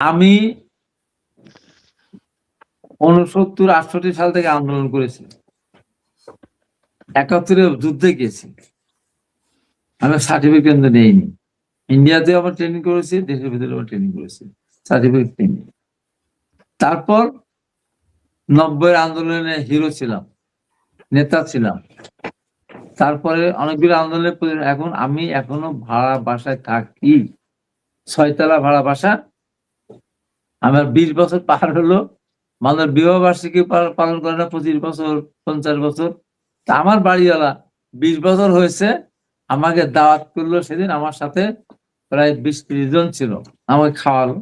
আমি 69-68 সাল থেকে আন্দোলন করেছি, 71-এ যুদ্ধে গেছি। আমি সার্টিফিকেট নেইনি। ইন্ডিয়াতে আবার ট্রেনিং করেছি, দেশের ভিতরে আবার ট্রেনিং করেছি, সার্টিফিকেট নেইনি। তারপর 90-এর আন্দোলনে হিরো ছিলাম, নেতা ছিলাম। তারপরে অনেকগুলো আন্দোলনের এখন আমি এখনো ভাড়া বাসায় থাকি, 6 তলা ভাড়া বাসা। আমার 20 বছর পার হলো, মানুষ বিবাহ বার্ষিকী পালন করে না 25 বছর 50 বছর। তা আমার বাড়িওয়ালা 20 বছর হয়েছে, আমাকে দাওয়াত করলো সেদিন। আমার সাথে প্রায় 20-30 জন ছিল, আমাকে খাওয়ালো।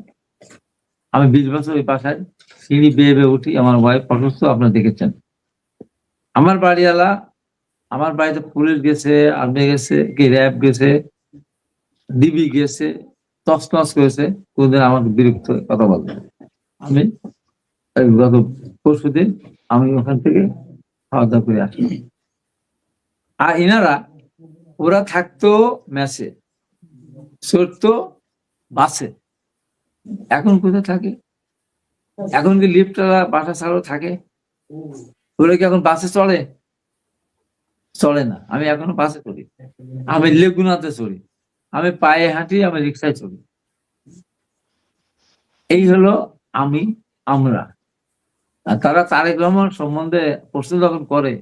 আমি 20 বছর ওই বাসায় সিঁড়ি বেয়ে বেয়ে উঠি। আমার ওয়াইফ অসুস্থ, আপনারা দেখেছেন। আমার বাড়িওয়ালা, আমার বাড়িতে পুলিশ গেছে, আর্মি গেছে, কি র্যাব গেছে, ডিবি গেছে, তছনছ করেছে, কোনদিন আমাকে বিরক্ত কথা বলবে। আমি গত পরশুদিন আমি ওখান থেকে খাওয়া দাওয়া করে আসি। আর এনারা ওরা থাকতো মেসে, চড়তো বাসে। এখন কোথায় থাকে? এখন কি লিফটওয়ালা বাসা ছাড়াও থাকে? ওরা কি এখন বাসে চলে? চলে না। আমি এখনো বাসে চড়ি, আমি লেগুনাতে চড়ি, আমি পায়ে হাঁটি, আমি রিক্সায় চড়ি। এই হলো আমি, আমরা। আর তারা তারেক রহমান সম্বন্ধে প্রশ্ন যখন করে,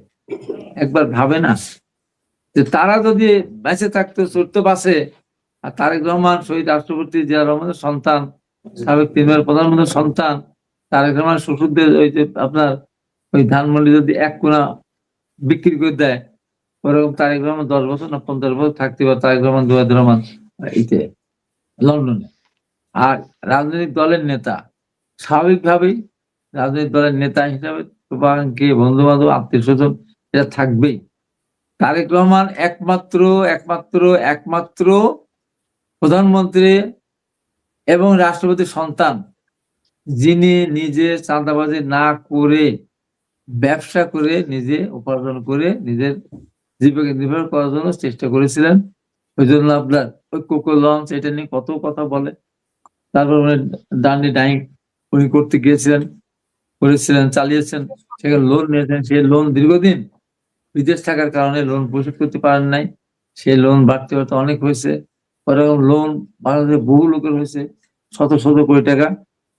একবার ভাবে না যে তারা যদি বেঁচে থাকতো, চড়তো বাসে, আর তারেক রহমান শহীদ রাষ্ট্রপতি জিয়া রহমানের সন্তান, সাবেক তিনবার প্রধানমন্ত্রীর সন্তান, তারেক রহমান শ্বশুরদের ওই যে আপনার ওই ধানমন্ডি যদি 1 কোনা বিক্রি করে দেয়, ওরকম তারেক রহমান 10 বছর না 50 বছর থাকতে পারে। তারেক রহমান জুবাইদুর রহমান ইতে লন্ডনে। আর রাজনৈতিক দলের নেতা, স্বাভাবিকভাবেই রাজনৈতিক দলের নেতা হিসাবে শুভাকাঙ্ক্ষী, বন্ধু বান্ধব, আত্মীয় স্বজন এটা থাকবেই। তারেক রহমান একমাত্র একমাত্র একমাত্র প্রধানমন্ত্রী এবং রাষ্ট্রপতির সন্তান, যিনি নিজে চাঁদাবাজি না করে ব্যবসা করে নিজে উপার্জন করে নিজের জীবিকা নির্বাহ করার জন্য চেষ্টা করেছিলেন। ওই জন্য আপনার ওই কোকো লঞ্চ এটা নিয়ে কত কথা বলে। তারপর উনি ডান্ডি ডাইং উনি করতে গিয়েছিলেন, করেছিলেন, চালিয়েছেন, সেখানে লোন নিয়েছেন। সেই লোন দীর্ঘদিন বিদেশ থাকার কারণে লোন পরিশোধ করতে পারেন নাই। সেই লোন বাড়তে বাড়তে অনেক হয়েছে। ওরকম লোন বাংলাদেশে বহু লোকের হয়েছে, শত শত কোটি টাকা।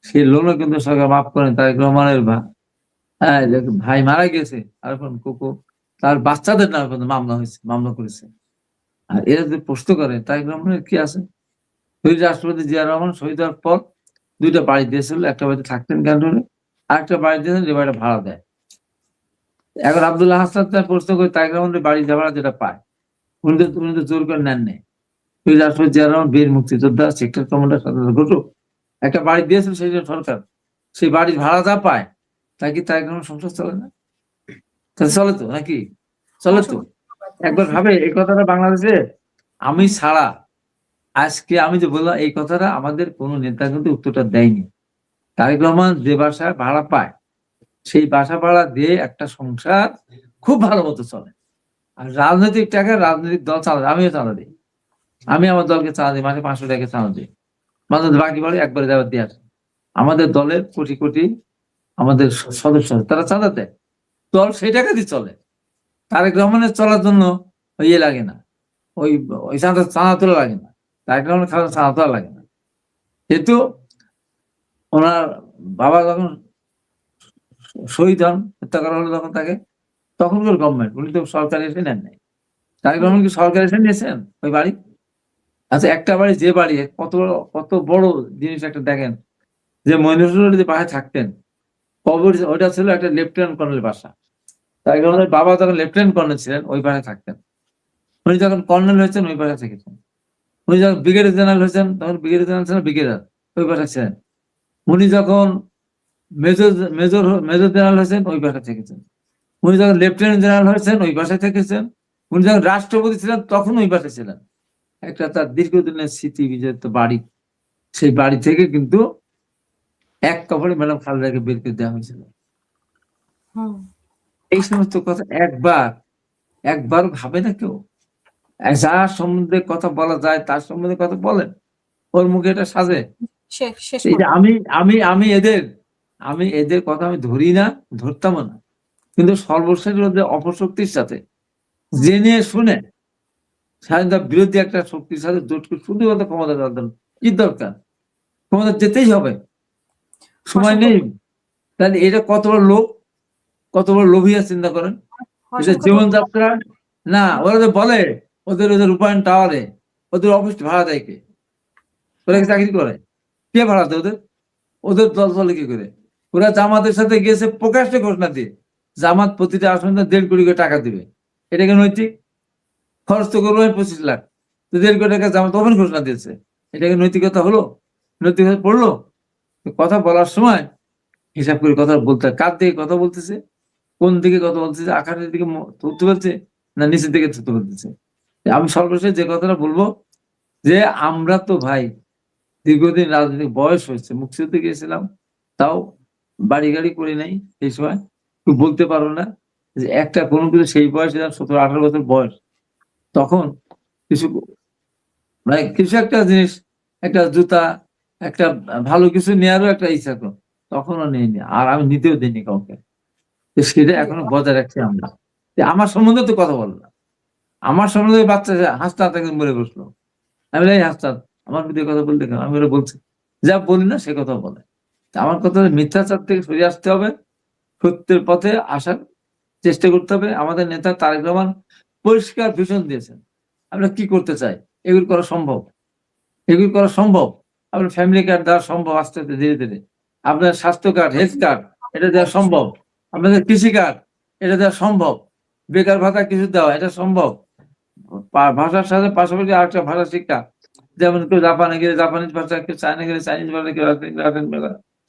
সেই লোনও কিন্তু সরকার মাফ করেন। তারেক রহমানের ভাই মারা গেছে, আর এখন কোকো তার বাচ্চাদের নামে কিন্তু মামলা হয়েছে, মামলা করেছে। আর এরা যদি প্রশ্ন করে তারেক রহমানের কি আছে? শহীদ রাষ্ট্রপতি জিয়া রহমান শহীদ হওয়ার পর 2টা বাড়ি দিয়েছিল, একটা বাড়িতে থাকতেন ক্যান্টনে, আর একটা বাড়ি দিয়েছেন যে বাড়িটা ভাড়া দেয়। এখন আব্দুল্লাহ হাসান তার প্রশ্ন করে তারেক রহমানের বাড়ি ভাড়া যেটা পায়, উনি তো জোর করে নেন নেই। শহীদ রাষ্ট্রপতি জিয়া রহমান বীর মুক্তিযোদ্ধা, সেক্টর কমান্ডার, ঘটক, একটা বাড়ি দিয়েছিল সেই সরকার। সেই বাড়ির ভাড়া যা পায় তা কি তারেক রহমান সংসার চলে না? চলে তো নাকি? চলে তো। একবার ভাবে এই কথাটা বাংলাদেশে আমি ছাড়া, আজকে আমি যে বললাম এই কথাটা, আমাদের কোন নেতা কিন্তু উত্তরটা দেয়নি। তারেক রহমান যে বাসায় ভাড়া পায়, সেই বাসা ভাড়া দিয়ে একটা সংসার খুব ভালো মতো চলে। আর রাজনৈতিক টাকা রাজনৈতিক দল চালায়, আমিও চালা দিই, আমি আমার দলকে চালা দিই, মাসে 500 টাকা চালা দিই। মানুষ বাকি বাড়ি একবারে দেওয়ার দিয়ে আসে। আমাদের দলের কোটি কোটি আমাদের সদস্য তারা চাঁদা দেয়, দল সেই টাকা দিয়ে চলে। তারেক রহমানের চলার জন্য ইয়ে লাগে না, ওই ওই চাঁদা তোলা লাগে না, তারেক রহমানের খাওয়া চাঁদা তোলা লাগে না। যেহেতু ওনার বাবা যখন শহীদ হন, হত্যা করা হলো তখন তাকে, তখনকার গভর্নমেন্ট, উনি তো সরকার এসে নেন নাই। তারেক রহমান কি সরকার এসে নিয়েছেন ওই বাড়ি? আচ্ছা, একটা বাড়ি, যে বাড়ি কত বড় জিনিস একটা দেখেন, যে মইনুল যে বাসায় থাকতেন, কবর ওইটা ছিল একটা লেফটেন্যান্ট কর্নেল বাসা। তারেক রহমানের বাবা যখন লেফটেন্যান্ট কর্নেল ছিলেন ওই বাসায় থাকতেন। উনি যখন কর্নেল হয়েছেন ওই বাসায় থেকেছেন। উনি যখন ব্রিগেডিয়ার জেনারেল হয়েছেন তখন ব্রিগেডিয়ার জেনারেল ছিলেন, ব্রিগেডিয়ার ওই বাসায় ছিলেন। উনি যখন মেজর মেজর মেজর জেনারেল হয়েছেন ওই বাসায় থেকেছেন। উনি যখন লেফটেন্যান্ট জেনারেল হয়েছেন ওই বাসায় থেকেছেন। উনি যখন রাষ্ট্রপতি ছিলেন তখন ওই বাসায় ছিলেন। একটা তার দীর্ঘদিনের স্মৃতি বিজড়িত বাড়ি। সেই বাড়ি থেকে কিন্তু এক কাপড়ে ম্যাডাম খালেদাকে বের করে দেওয়া হয়েছিল। এই সমস্ত কথা একবার ভাবে না কেউ? যার সম্বন্ধে কথা বলা যায় তার সম্বন্ধে কথা বলেন, ওর মুখে এটা সাজে। শেষ এই যে করুন। আমি এদের কথা আমি ধরি না, ধরতামও না, কিন্তু সর্বশেষ যে অপশক্তির সাথে জেনে শুনে স্বাধীনতা বিরোধী একটা শক্তির সাথে জোট করে শুধুমাত্র ক্ষমতা চালাতেন, কি দরকার? ক্ষমতা যেতেই হবে, সময় নেই। তাহলে এটা কত বড় লোভ, কত বড় লোভিয়া চিন্তা করেন। এটা জীবনযাত্রা না। ওরা যে বলে ওদের রূপায়ণ টাওয়ারে ওদের অফিস ভাড়া দেয় কে? ওরা কি চাকরি করে? কে ভাড়া দেয় ওদের? ওদের দল চলে কি করে? ওরা জামাতের সাথে গিয়েছে প্রকাশ্যে ঘোষণা দিয়ে জামাত প্রতিটা আসনে 1.5 কোটি করে টাকা দিবে। এটাকে নৈতিক? খরচ তো করবো 25 লাখ, 1.5 কোটি টাকা জামাত ওপেন ঘোষণা দিয়েছে। এটাকে নৈতিকতা হলো? নৈতিকতা পড়লো? কথা বলার সময় হিসাব করে কথা বলতে, কার দিকে কথা বলতেছে, কোন দিকে কথা বলতেছে, আকারের দিকে থুততে বলছে না নিচের দিকে থুততে বলতেছে। আমি সর্বশেষ যে কথাটা বলবো যে আমরা তো ভাই দীর্ঘদিন রাজনৈতিক বয়স হয়েছে, মুক্তিযুদ্ধে গিয়েছিলাম, তাও বাড়ি গাড়ি করি নাই সেই সময়, বলতে পারবো না যে একটা কোনো কিছু সেই বয়স 17-18 বছর বয়স, তখন কিছু মানে কিছু একটা জিনিস, একটা জুতা, একটা ভালো কিছু নেওয়ারও একটা ইচ্ছা তো তখনও নেইনি, আর আমি নিতেও দিইনি কাউকে। সেটা এখনো বজায় রাখছি আমরা। আমার সম্বন্ধে তো কথা বল না, আমার সম্বন্ধে বাচ্চা হাসতাত একদিন মরে বসলো, আমি বলি হাসতাত আমার বিরুদ্ধে কথা বলতে কেন? আমি ওরা বলছি যা বলি না সে কথা বলে। আমার কথা মিথ্যাচার থেকে সরে আসতে হবে, সত্যের পথে আসার চেষ্টা করতে হবে। আমাদের নেতা তারেক রহমান পরিষ্কার ভিশন দিয়েছেন আমরা কি করতে চাই, এগুলো করা সম্ভব, এগুলো করা সম্ভব। আপনার ফ্যামিলি কার্ড দেওয়া সম্ভব আস্তে আস্তে ধীরে ধীরে, আপনার স্বাস্থ্য কার্ড, হেলথ কার্ড এটা দেওয়া সম্ভব, আপনাদের কৃষি কার্ড এটা দেওয়া সম্ভব, বেকার ভাতা কিছু দেওয়া এটা সম্ভব, ভাষার সাথে পাশাপাশি আরেকটা ভাষা শিক্ষা, যেমন কেউ জাপানে গেলে জাপানিজ ভাষা, কেউ চায়না গেলে চাইনিজ ভাষা, কেউ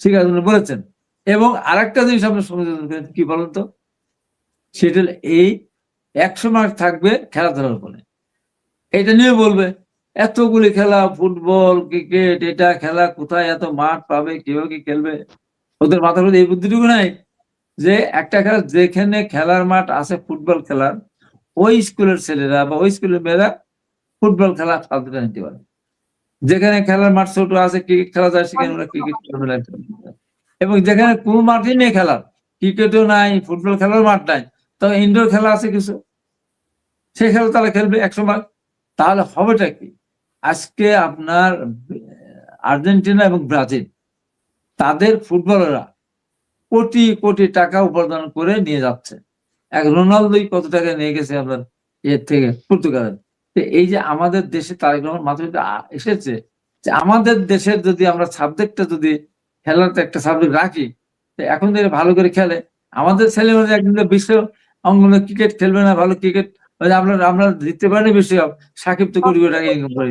শিক্ষার জন্য বলেছেন। এবং আরেকটা জিনিস আপনার সঙ্গে কি বলেন তো, সেটা এই 100 মার্ক থাকবে খেলাধুলার উপরে। এটা নিয়ে বলবে এতগুলি খেলা, ফুটবল ক্রিকেট, এটা খেলা কোথায় এত মাঠ পাবে, কেউ কি খেলবে? ওদের মাথার মধ্যে এই বুদ্ধিটুকু নাই যে একটা খেলা যেখানে খেলার মাঠ আছে ফুটবল খেলার, ওই স্কুলের ছেলেরা বা ওই স্কুলের মেয়েরা ফুটবল খেলা খেলতে নিতে পারে। যেখানে খেলার মাঠ ছোট আছে, ক্রিকেট খেলা যায়, সেখানে ওরা ক্রিকেট খেলা। এবং যেখানে কোনো মাঠই নেই খেলার, ক্রিকেটও নাই, ফুটবল খেলার মাঠ নাই, তবে ইনডোর খেলা আছে কিছু, সেই খেলা তারা খেলবে 100 মার্ক। তাহলে হবেটা কি? আজকে আপনার আর্জেন্টিনা এবং ব্রাজিল তাদের ফুটবলাররা কোটি কোটি টাকা উপার্জন করে নিয়ে যাচ্ছে। এক রোনালদোই কত টাকা নিয়ে গেছে আপনার এর থেকে, পর্তুগালের। এই যে আমাদের দেশে তারেক রহমান মাধ্যমে এসেছে যে আমাদের দেশের যদি আমরা সাবজেক্টটা যদি খেলার একটা সাবজেক্ট রাখি, এখন থেকে ভালো করে খেলে আমাদের ছেলেমেয়েরা একদিন বিশ্ব অঙ্গনে ক্রিকেট খেলবে না, ভালো ক্রিকেট আমরা জিততে পারিনি বিশ্বকাপ, সাকিব তো কোটি কোটি টাকা ইনকাম করে